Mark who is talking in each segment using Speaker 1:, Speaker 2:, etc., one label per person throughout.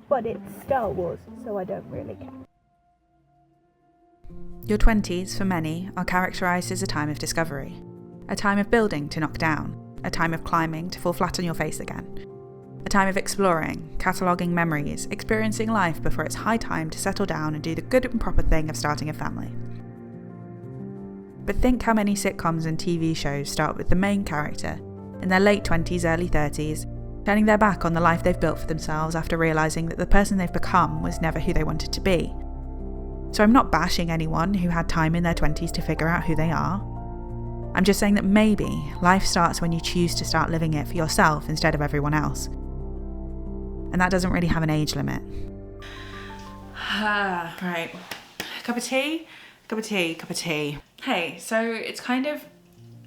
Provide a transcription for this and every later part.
Speaker 1: but it's Star Wars, so I don't really care.
Speaker 2: Your 20s, for many, are characterised as a time of discovery. A time of building to knock down. A time of climbing to fall flat on your face again. A time of exploring, cataloguing memories, experiencing life before it's high time to settle down and do the good and proper thing of starting a family. But think how many sitcoms and TV shows start with the main character, in their late 20s, early 30s, turning their back on the life they've built for themselves after realising that the person they've become was never who they wanted to be. So I'm not bashing anyone who had time in their 20s to figure out who they are. I'm just saying that maybe life starts when you choose to start living it for yourself instead of everyone else. And that doesn't really have an age limit. Right. Cup of tea? Cup of tea, cup of tea. Hey, so it's kind of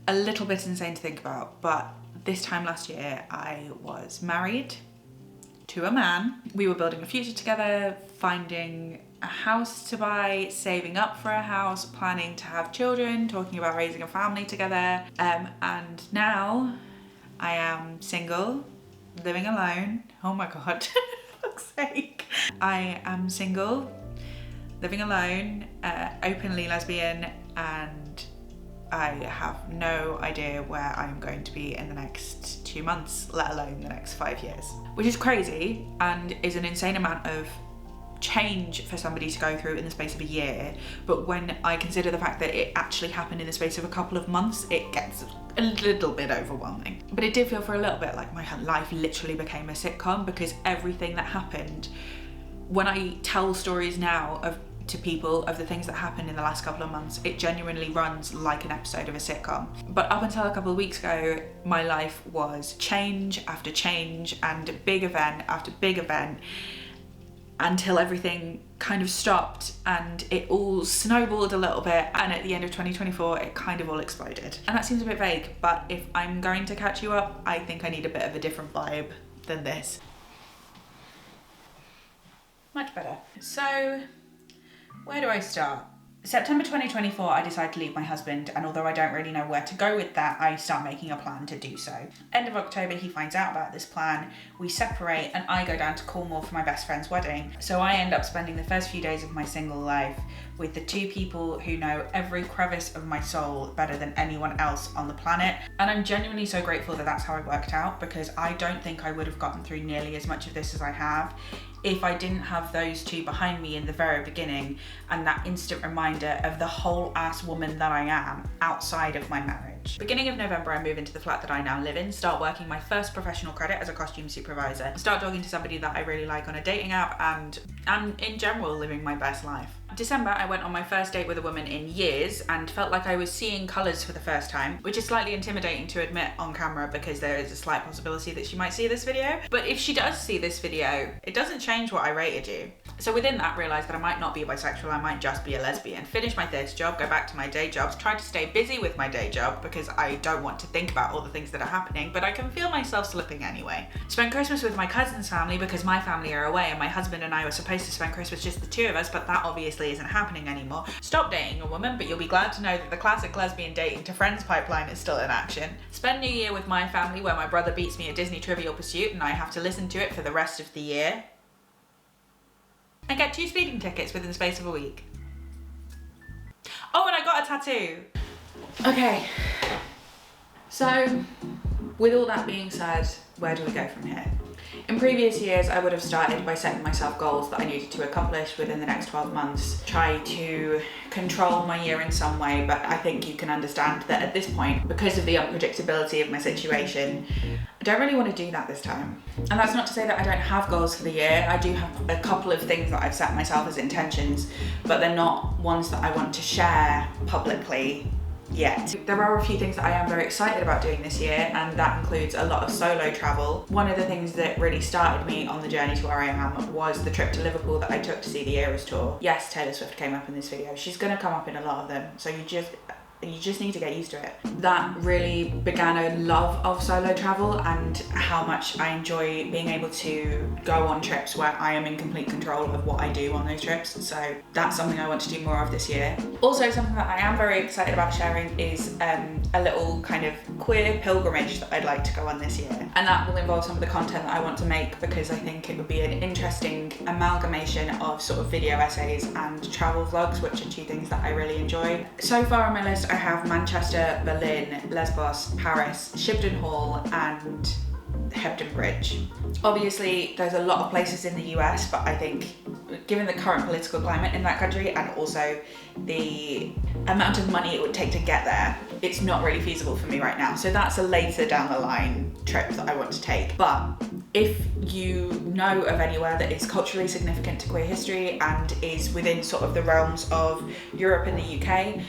Speaker 2: a little bit insane to think about, but this time last year I was married to a man. We were building a future together, finding a house to buy, saving up for a house, planning to have children, talking about raising a family together. And now I am single, living alone. Oh my God, for fuck's sake. I am single, living alone, openly lesbian, and I have no idea where I'm going to be in the next 2 months, let alone the next 5 years. Which is crazy and is an insane amount of change for somebody to go through in the space of a year. But when I consider the fact that it actually happened in the space of a couple of months, it gets a little bit overwhelming. But it did feel for a little bit like my life literally became a sitcom, because everything that happened, when I tell stories now to people of the things that happened in the last couple of months, it genuinely runs like an episode of a sitcom. But up until a couple of weeks ago, my life was change after change and big event after big event, until everything kind of stopped and it all snowballed a little bit, and at the end of 2024 it kind of all exploded. And that seems a bit vague, but if I'm going to catch you up, I think I need a bit of a different vibe than this. Much better. So, where do I start? September 2024, I decide to leave my husband, and although I don't really know where to go with that, I start making a plan to do so. End of October, he finds out about this plan, we separate, and I go down to Cornwall for my best friend's wedding. So I end up spending the first few days of my single life with the two people who know every crevice of my soul better than anyone else on the planet. And I'm genuinely so grateful that that's how it worked out, because I don't think I would have gotten through nearly as much of this as I have if I didn't have those two behind me in the very beginning, and that instant reminder of the whole ass woman that I am outside of my marriage. Beginning of November, I move into the flat that I now live in, start working my first professional credit as a costume supervisor, start talking to somebody that I really like on a dating app, and am in general living my best life. December, I went on my first date with a woman in years and felt like I was seeing colours for the first time, which is slightly intimidating to admit on camera because there is a slight possibility that she might see this video. But if she does see this video, it doesn't change what I rated you. So within that, realised that I might not be bisexual, I might just be a lesbian. Finish my theatre job, go back to my day jobs, try to stay busy with my day job because I don't want to think about all the things that are happening, but I can feel myself slipping anyway. Spent Christmas with my cousin's family because my family are away, and my husband and I were supposed to spend Christmas just the two of us, but that obviously isn't happening anymore. Stop dating a woman, but you'll be glad to know that the classic lesbian dating to friends pipeline is still in action. Spend New Year with my family, where my brother beats me at Disney Trivial Pursuit and I have to listen to it for the rest of the year. And get 2 speeding tickets within the space of a week. Oh, and I got a tattoo. Okay. So, with all that being said, where do we go from here? In previous years, I would have started by setting myself goals that I needed to accomplish within the next 12 months, try to control my year in some way, but I think you can understand that at this point, because of the unpredictability of my situation, I don't really want to do that this time. And that's not to say that I don't have goals for the year. I do have a couple of things that I've set myself as intentions, but they're not ones that I want to share publicly yet. There are a few things that I am very excited about doing this year, and that includes a lot of solo travel. One of the things that really started me on the journey to where I am was the trip to Liverpool that I took to see the Eras tour. Yes, Taylor Swift came up in this video. She's gonna come up in a lot of them, so you just You just need to get used to it. That really began a love of solo travel and how much I enjoy being able to go on trips where I am in complete control of what I do on those trips. So that's something I want to do more of this year. Also, something that I am very excited about sharing is a little kind of queer pilgrimage that I'd like to go on this year. And that will involve some of the content that I want to make, because I think it would be an interesting amalgamation of sort of video essays and travel vlogs, which are two things that I really enjoy. So far on my list, I have Manchester, Berlin, Lesbos, Paris, Shibden Hall and Hebden Bridge. Obviously, there's a lot of places in the US, but I think given the current political climate in that country and also the amount of money it would take to get there, it's not really feasible for me right now. So that's a later down the line trip that I want to take. But if you know of anywhere that is culturally significant to queer history and is within sort of the realms of Europe and the UK,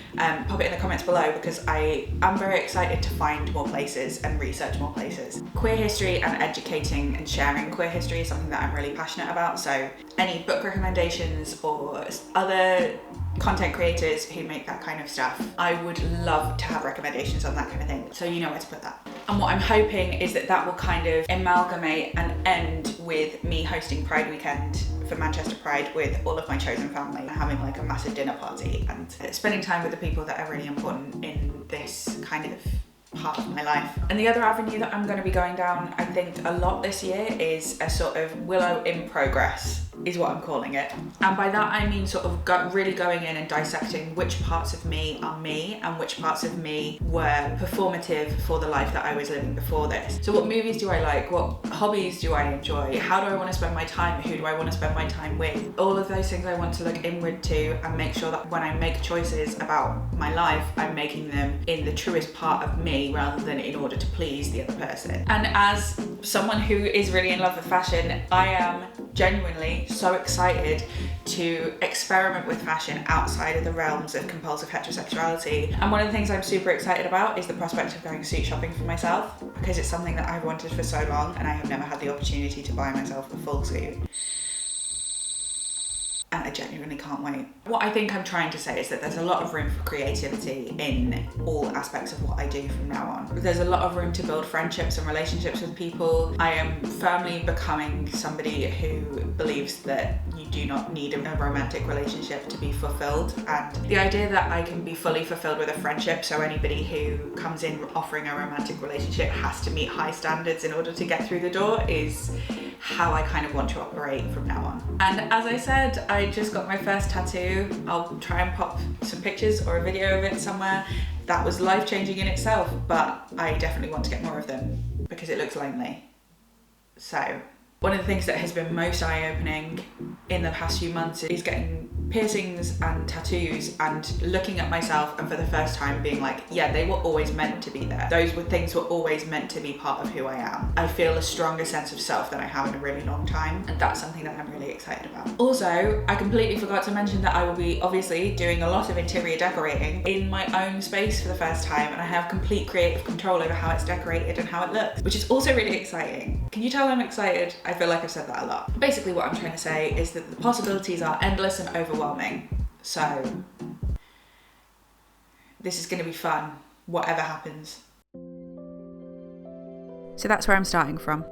Speaker 2: pop it in the comments below, because I am very excited to find more places and research more places. Queer history and educating and sharing queer history is something that I'm really passionate about. So any book recommendations or other content creators who make that kind of stuff, I would love to have recommendations on that kind of thing, so you know where to put that. And what I'm hoping is that that will kind of amalgamate and end with me hosting Pride weekend for Manchester Pride with all of my chosen family, having like a massive dinner party and spending time with the people that are really important in this kind of part of my life. And the other avenue that I'm going to be going down, I think, a lot this year is a sort of Willow in progress, is what I'm calling it. And by that I mean sort of really going in and dissecting which parts of me are me and which parts of me were performative for the life that I was living before this. So what movies do I like? What hobbies do I enjoy? How do I want to spend my time? Who do I want to spend my time with? All of those things I want to look inward to and make sure that when I make choices about my life, I'm making them in the truest part of me rather than in order to please the other person. And as someone who is really in love with fashion, I am genuinely so excited to experiment with fashion outside of the realms of compulsive heterosexuality. And one of the things I'm super excited about is the prospect of going suit shopping for myself, because it's something that I've wanted for so long and I have never had the opportunity to buy myself a full suit. And I genuinely can't wait. What I think I'm trying to say is that there's a lot of room for creativity in all aspects of what I do from now on. There's a lot of room to build friendships and relationships with people. I am firmly becoming somebody who believes that you do not need a romantic relationship to be fulfilled. And the idea that I can be fully fulfilled with a friendship, so anybody who comes in offering a romantic relationship has to meet high standards in order to get through the door, is how I kind of want to operate from now on. And as I said, I just got my first tattoo. I'll try and pop some pictures or a video of it somewhere. That was life-changing in itself, but I definitely want to get more of them because it looks lonely. So one of the things that has been most eye-opening in the past few months is getting piercings and tattoos and looking at myself and for the first time being like, yeah, they were always meant to be there. Those were things were always meant to be part of who I am. I feel a stronger sense of self than I have in a really long time, and that's something that I'm really excited about. Also, I completely forgot to mention that I will be obviously doing a lot of interior decorating in my own space for the first time, and I have complete creative control over how it's decorated and how it looks, which is also really exciting. Can you tell I'm excited? I feel like I've said that a lot. Basically what I'm trying to say is that the possibilities are endless and overwhelming. So this is going to be fun, whatever happens. So that's where I'm starting from.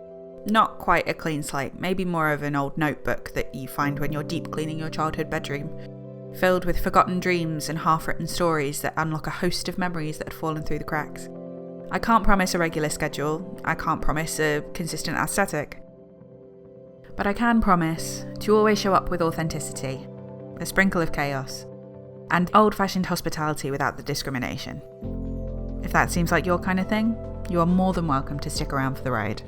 Speaker 2: Not quite a clean slate, maybe more of an old notebook that you find when you're deep cleaning your childhood bedroom, filled with forgotten dreams and half-written stories that unlock a host of memories that had fallen through the cracks. I can't promise a regular schedule, I can't promise a consistent aesthetic, but I can promise to always show up with authenticity, a sprinkle of chaos, and old-fashioned hospitality without the discrimination. If that seems like your kind of thing, you are more than welcome to stick around for the ride.